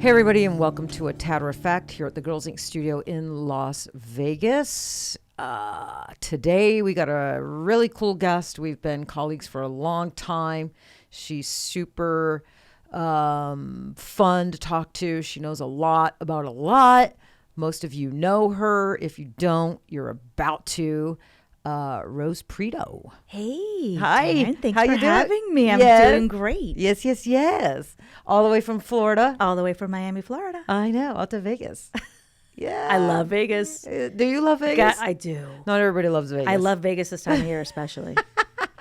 Hey everybody, and welcome to a Tatter-a-fact here at the Girlz Inc. studio in Las Vegas. Today we got a really cool guest. We've been colleagues for a long time. She's super fun to talk to. She knows a lot about a lot. Most of you know her. If you don't, you're about to. Rose Preto. Hey, hi. Darren, thanks How for you doing? having me. I'm Yes. doing great. Yes. All the way from Florida. All the way from Miami, Florida. I know, out to Vegas. Yeah. I love Vegas. Do you love Vegas? I do. Not everybody loves Vegas. I love Vegas this time of year, especially.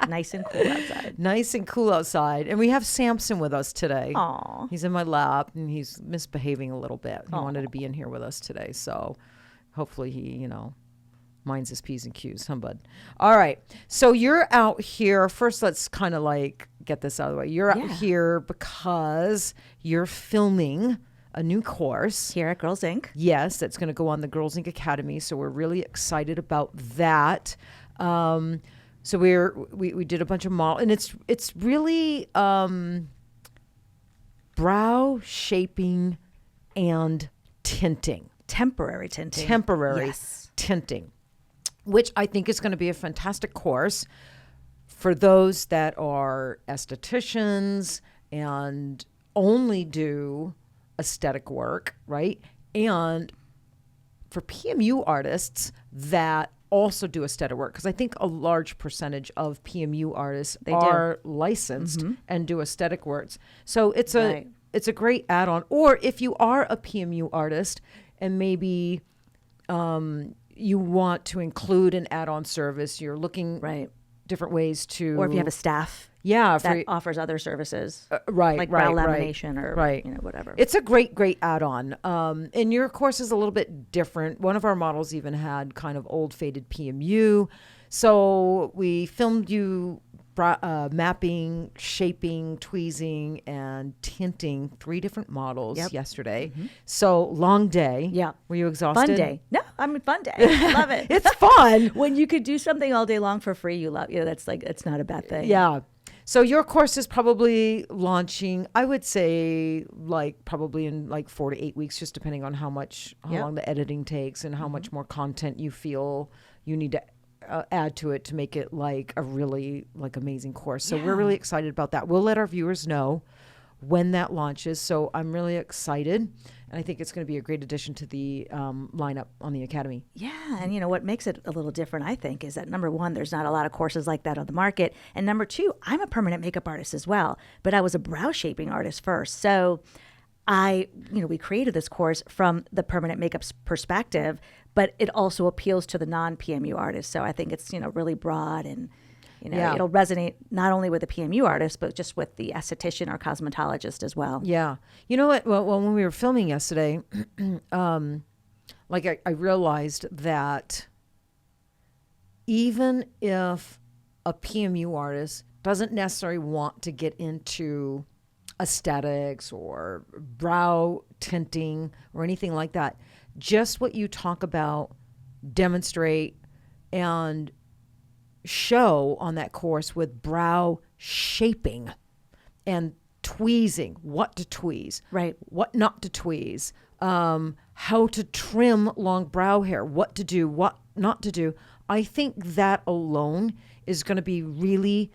Nice and cool outside. Nice and cool outside. And we have Samson with us today. Aw. He's in my lap and he's misbehaving a little bit. He wanted to be in here with us today. So hopefully he, minds his P's and Q's, huh, bud? All right. So you're out here. First, let's kind of like get this out of the way. You're out here because you're filming a new course. Here at Girlz Inc. Yes, that's going to go on the Girlz Inc. Academy. So we're really excited about that. So we did a bunch of model, and it's really brow shaping and tinting. Temporary tinting. Tinting, which I think is going to be a fantastic course for those that are estheticians and only do aesthetic work, right? And for PMU artists that also do aesthetic work, because I think a large percentage of PMU artists are licensed and do aesthetic works. So it's a great add-on. Or if you are a PMU artist and maybe you want to include an add-on service, you're looking different ways to, Or if you have a staff that offers other services, like brow lamination or whatever. It's a great add-on. And your course is a little bit different. One of our models even had kind of old faded PMU. So we filmed you mapping, shaping, tweezing, and tinting 3 different models yesterday. So long day. Yeah. Were you exhausted? Fun day. No, fun day. Love it. It's fun. When you could do something all day long for free, you love. That's it's not a bad thing. Yeah. So your course is probably launching, I would say, probably in 4 to 8 weeks, just depending on how long the editing takes and how much more content you feel you need to add to it to make it a really amazing course. So we're really excited about that. We'll let our viewers know when that launches. So I'm really excited, and I think it's going to be a great addition to the lineup on the Academy. Yeah, and what makes it a little different, I think, is that number one, there's not a lot of courses like that on the market, and number two, I'm a permanent makeup artist as well, but I was a brow shaping artist first. So we created this course from the permanent makeup perspective, but it also appeals to the non-PMU artists. So I think it's, really broad and, it'll resonate not only with the PMU artist, but just with the esthetician or cosmetologist as well. Yeah. You know what? Well, when we were filming yesterday, I realized that even if a PMU artist doesn't necessarily want to get into aesthetics or brow tinting or anything like that, just what you talk about, demonstrate, and show on that course with brow shaping and tweezing, what to tweeze, what not to tweeze, how to trim long brow hair, what to do, what not to do. I think that alone is going to be really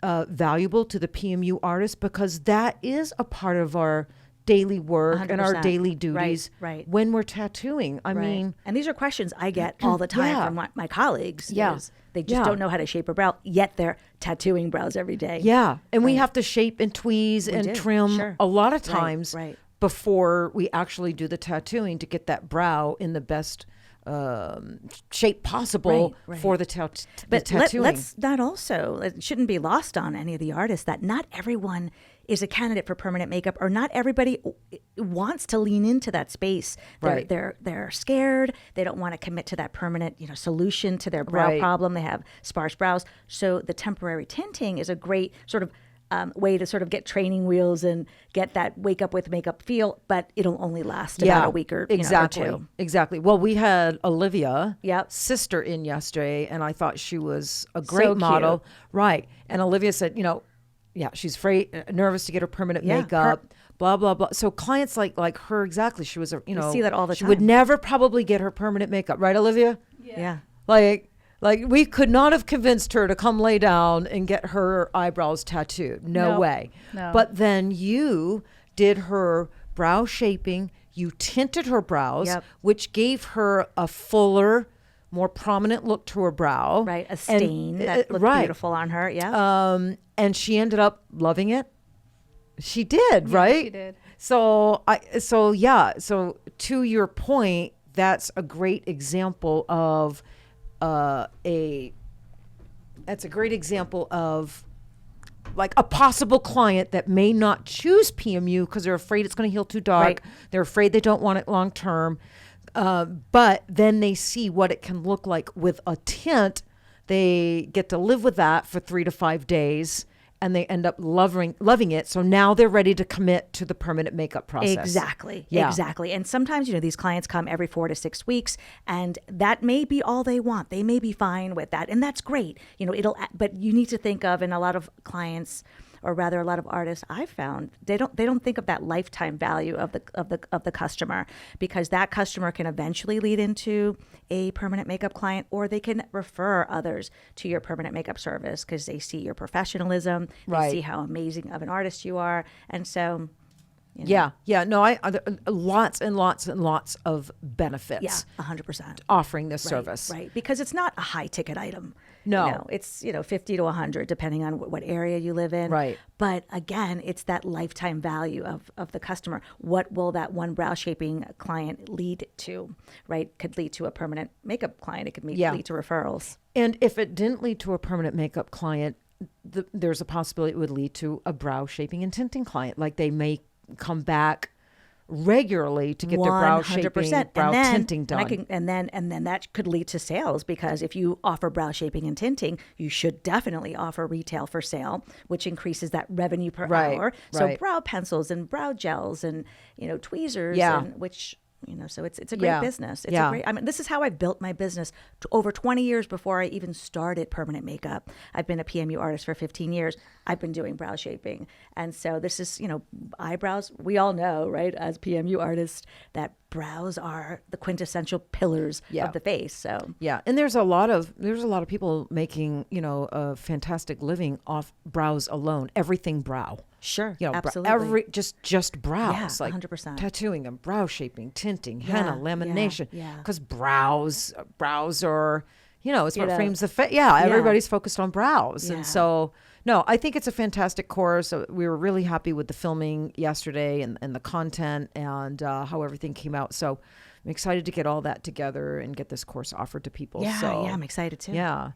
valuable to the PMU artist, because that is a part of our daily work 100%. And our daily duties when we're tattooing. I mean, and these are questions I get all the time from my colleagues. Yeah. They just don't know how to shape a brow, yet they're tattooing brows every day. Yeah. And we have to shape and tweeze and trim a lot of times before we actually do the tattooing to get that brow in the best shape possible for the tattooing. Let's not also, it shouldn't be lost on any of the artists that not everyone is a candidate for permanent makeup, or not everybody wants to lean into that space. They're scared. They don't want to commit to that permanent, solution to their brow problem. They have sparse brows. So the temporary tinting is a great sort of way to sort of get training wheels and get that wake up with makeup feel, but it'll only last about a week or, or two. Exactly. Well, we had Olivia, sister, in yesterday, and I thought she was a great model. Cute. Right. And Olivia said, she's nervous to get her permanent makeup. blah, blah, blah. So clients like her, exactly. She was, see that all the she would time. never probably get her permanent makeup. Right, Olivia? Yeah. Like we could not have convinced her to come lay down and get her eyebrows tattooed. No way. No. But then you did her brow shaping. You tinted her brows, Yep. which gave her a fuller, more prominent look to her brow. Right. A stain that looked beautiful on her. Yeah. And she ended up loving it. She did, right? She did. So to your point, that's a great example of like a possible client that may not choose PMU because they're afraid it's going to heal too dark. Right. They're afraid they don't want it long term. But then they see what it can look like with a tint. They get to live with that for 3 to 5 days, and they end up loving it. So now they're ready to commit to the permanent makeup process. Exactly. Yeah. Exactly. And sometimes, these clients come every 4 to 6 weeks, and that may be all they want. They may be fine with that. And that's great. But you need to think of, and a lot of clients, or rather a lot of artists I've found, they don't think of that lifetime value of the customer, because that customer can eventually lead into a permanent makeup client, or they can refer others to your permanent makeup service because they see your professionalism, Right. they see how amazing of an artist you are. And so Yeah. No, lots and lots and lots of benefits. Yeah, 100%. Offering this service. Right, because it's not a high ticket item. No. It's 50 to 100 depending on what area you live in. Right. But again, it's that lifetime value of the customer. What will that one brow shaping client lead to? Right, could lead to a permanent makeup client. It could lead to referrals. And if it didn't lead to a permanent makeup client, there's a possibility it would lead to a brow shaping and tinting client. Like they may come back regularly to get their brow shaping, brow tinting done. And then that could lead to sales, because if you offer brow shaping and tinting, you should definitely offer retail for sale, which increases that revenue per hour. So brow pencils and brow gels and tweezers, and which. So it's a great business. It's a great. I mean, this is how I built my business over 20 years before I even started permanent makeup. I've been a PMU artist for 15 years. I've been doing brow shaping, and so this is eyebrows. We all know, right, as PMU artists, that brows are the quintessential pillars of the face. So and there's a lot of people making a fantastic living off brows alone. Everything brow. Sure, absolutely. Just brows, yeah, like 100%. tattooing them, brow shaping, tinting, henna, lamination. Yeah. Because brows are, it's what frames the face. Yeah, everybody's focused on brows, and so no, I think it's a fantastic course. We were really happy with the filming yesterday and the content and how everything came out. So I'm excited to get all that together and get this course offered to people. Yeah, so, I'm excited too. Yeah.